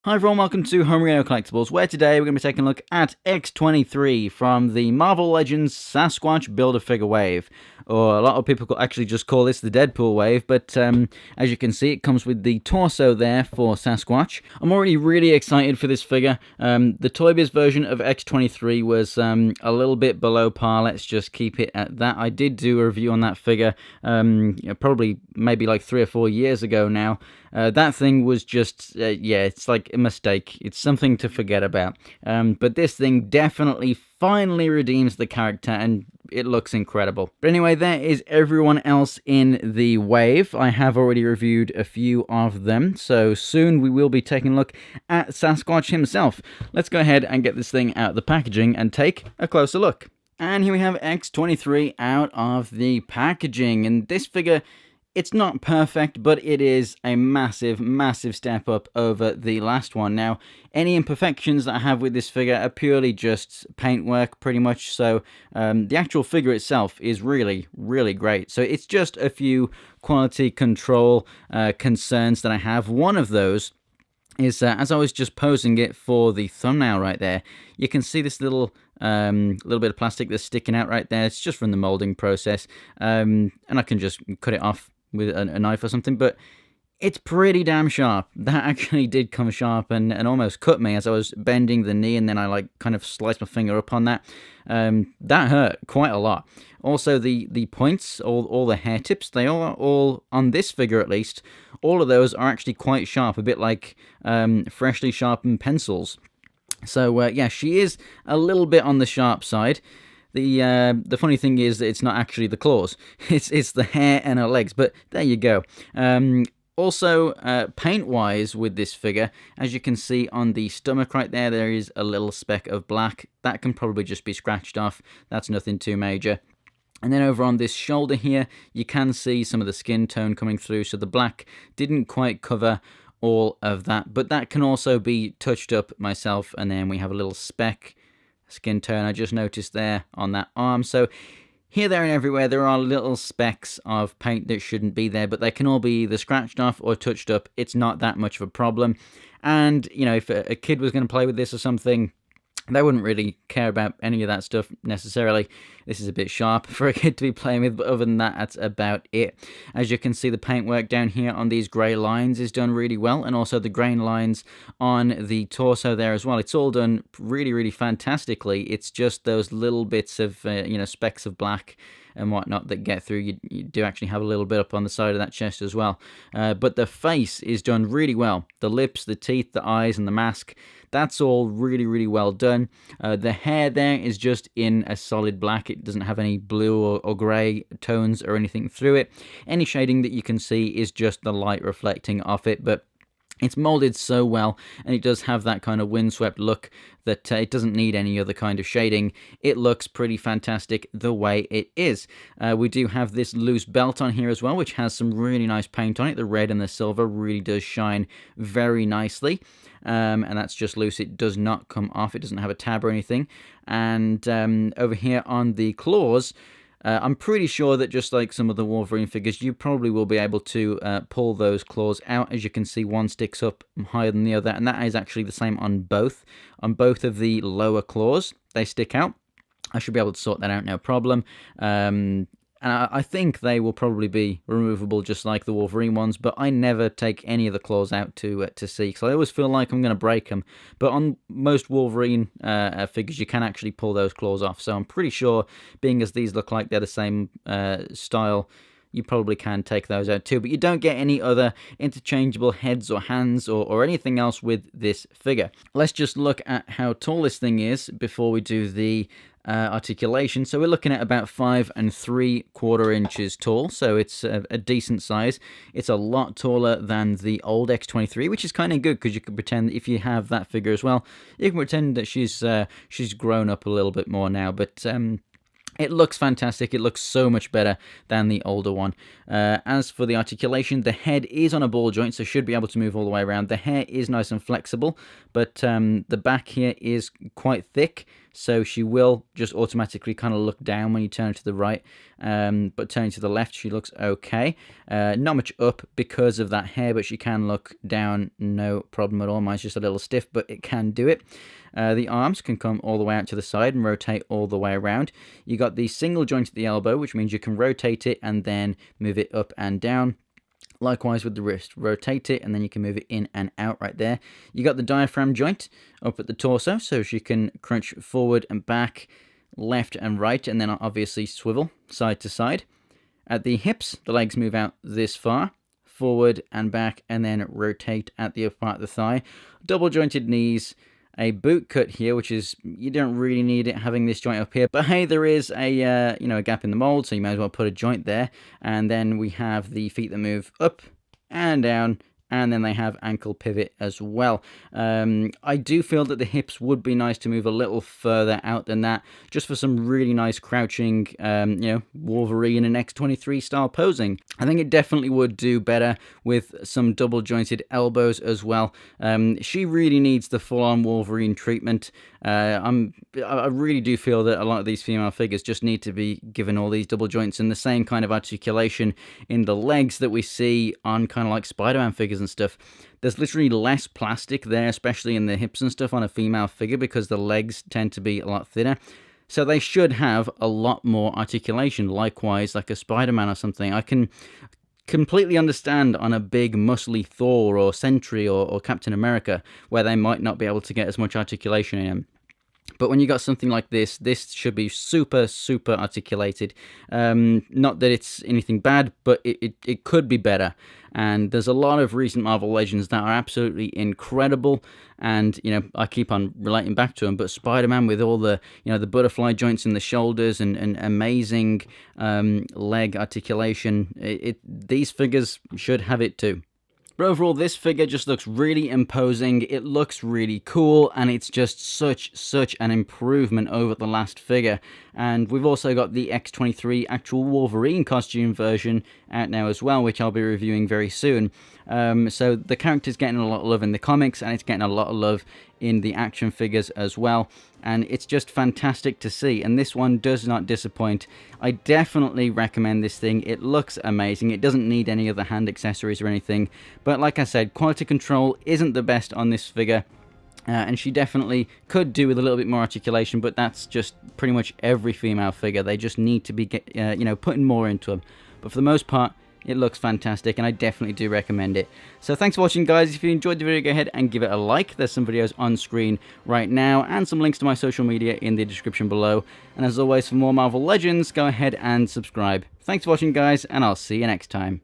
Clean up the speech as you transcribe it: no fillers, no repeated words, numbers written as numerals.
Hi everyone, welcome to Homerino Collectibles, where today we're going to be taking a look at X-23 from the Marvel Legends Sasquatch Build-A-Figure wave. Or a lot of people actually just call this the Deadpool wave, but as you can see, it comes with the torso there for Sasquatch. I'm already really excited for this figure. The Toy Biz version of X-23 was a little bit below par, let's just keep it at that. I did do a review on that figure probably maybe like 3 or 4 years ago now. That thing was just, yeah, it's like a mistake. It's something to forget about. But this thing definitely finally redeems the character, and it looks incredible. But anyway, there is everyone else in the wave. I have already reviewed a few of them, so soon we will be taking a look at Sasquatch himself. Let's go ahead and get this thing out of the packaging and take a closer look. And here we have X-23 out of the packaging, and this figure, it's not perfect, but it is a massive, massive step up over the last one. Now, any imperfections that I have with this figure are purely just paintwork, pretty much. So, the actual figure itself is really, really great. So, it's just a few quality control concerns that I have. One of those is, as I was just posing it for the thumbnail right there, you can see this little bit of plastic that's sticking out right there. It's just from the molding process, and I can just cut it off with a knife or something, but it's pretty damn sharp. That actually did come sharp and almost cut me as I was bending the knee, and then I like kind of sliced my finger up on that. That hurt quite a lot. Also, the points, all the hair tips, they are all, on this figure at least, all of those are actually quite sharp, a bit like freshly sharpened pencils. So yeah, she is a little bit on the sharp side. The funny thing is that it's not actually the claws, it's the hair and her legs, but there you go. Also, paint-wise with this figure, as you can see on the stomach right there, there is a little speck of black. That can probably just be scratched off. That's nothing too major. And then over on this shoulder here, you can see some of the skin tone coming through, so the black didn't quite cover all of that, but that can also be touched up myself. And then we have a little speck skin tone I just noticed there on that arm. So here, there, and everywhere there are little specks of paint that shouldn't be there, but they can all be either scratched off or touched up. It's not that much of a problem. And you know, if a kid was going to play with this or something, they wouldn't really care about any of that stuff necessarily. This is a bit sharp for a kid to be playing with, but other than that, that's about it. As you can see, the paintwork down here on these grey lines is done really well, and also the grain lines on the torso there as well. It's all done really, really fantastically. It's just those little bits of, you know, specks of black and whatnot that get through. You do actually have a little bit up on the side of that chest as well. But the face is done really well. The lips, the teeth, the eyes, and the mask, that's all really, really well done. The hair there is just in a solid black. It doesn't have any blue or grey tones or anything through it. Any shading that you can see is just the light reflecting off it, but it's molded so well, and it does have that kind of windswept look that it doesn't need any other kind of shading. It looks pretty fantastic the way it is. We do have this loose belt on here as well, which has some really nice paint on it. The red and the silver really does shine very nicely, and that's just loose. It does not come off. It doesn't have a tab or anything. And over here on the claws, I'm pretty sure that just like some of the Wolverine figures, you probably will be able to pull those claws out. As you can see, one sticks up higher than the other, and that is actually the same on both. On both of the lower claws, they stick out. I should be able to sort that out, no problem. And I think they will probably be removable just like the Wolverine ones, but I never take any of the claws out to see, because I always feel like I'm going to break them. But on most Wolverine figures, you can actually pull those claws off, so I'm pretty sure, being as these look like they're the same style, you probably can take those out too. But you don't get any other interchangeable heads or hands or anything else with this figure. Let's just look at how tall this thing is before we do the articulation. So we're looking at about 5 3/4 inches tall, so it's a decent size. It's a lot taller than the old X-23, which is kind of good, because you can pretend, if you have that figure as well, you can pretend that she's grown up a little bit more now. But it looks fantastic. It looks so much better than the older one. As for the articulation, the head is on a ball joint, so should be able to move all the way around. The hair is nice and flexible, but the back here is quite thick, so she will just automatically kind of look down when you turn her to the right, but turning to the left she looks okay. Not much up because of that hair, but she can look down, no problem at all. Mine's just a little stiff, but it can do it. The arms can come all the way out to the side and rotate all the way around. You got the single joint at the elbow, which means you can rotate it and then move it up and down. Likewise with the wrist, rotate it and then you can move it in and out right there. You got the diaphragm joint up at the torso, so she can crunch forward and back, left and right, and then obviously swivel side to side. At the hips, the legs move out this far, forward and back, and then rotate at the upper part of the thigh. Double jointed knees. A boot cut here, which is, you don't really need it having this joint up here, but hey, there is a a gap in the mold, so you may as well put a joint there. And then we have the feet that move up and down, and then they have ankle pivot as well. I do feel that the hips would be nice to move a little further out than that, just for some really nice crouching, Wolverine and X-23 style posing. I think it definitely would do better with some double jointed elbows as well. She really needs the full-on Wolverine treatment. I really do feel that a lot of these female figures just need to be given all these double joints and the same kind of articulation in the legs that we see on kind of like Spider-Man figures and stuff. There's literally less plastic there, especially in the hips and stuff on a female figure, because the legs tend to be a lot thinner. So they should have a lot more articulation, likewise like a Spider-Man or something. I can completely understand on a big muscly Thor or Sentry or Captain America where they might not be able to get as much articulation in them. But when you got something like this, this should be super, super articulated. Not that it's anything bad, but it could be better. And there's a lot of recent Marvel Legends that are absolutely incredible. And, I keep on relating back to them. But Spider-Man with all the, the butterfly joints in the shoulders and amazing leg articulation, these figures should have it too. But overall, this figure just looks really imposing, it looks really cool, and it's just such an improvement over the last figure. And we've also got the X-23 actual Wolverine costume version out now as well, which I'll be reviewing very soon. So the character's getting a lot of love in the comics, and it's getting a lot of love in the action figures as well. And it's just fantastic to see, and this one does not disappoint. I definitely recommend this thing. It looks amazing. It doesn't need any other hand accessories or anything, but like I said, quality control isn't the best on this figure. And she definitely could do with a little bit more articulation, but that's just pretty much every female figure. They just need to be putting more into them. But for the most part, it looks fantastic, and I definitely do recommend it. So thanks for watching, guys. If you enjoyed the video, go ahead and give it a like. There's some videos on screen right now, and some links to my social media in the description below. And as always, for more Marvel Legends, go ahead and subscribe. Thanks for watching, guys, and I'll see you next time.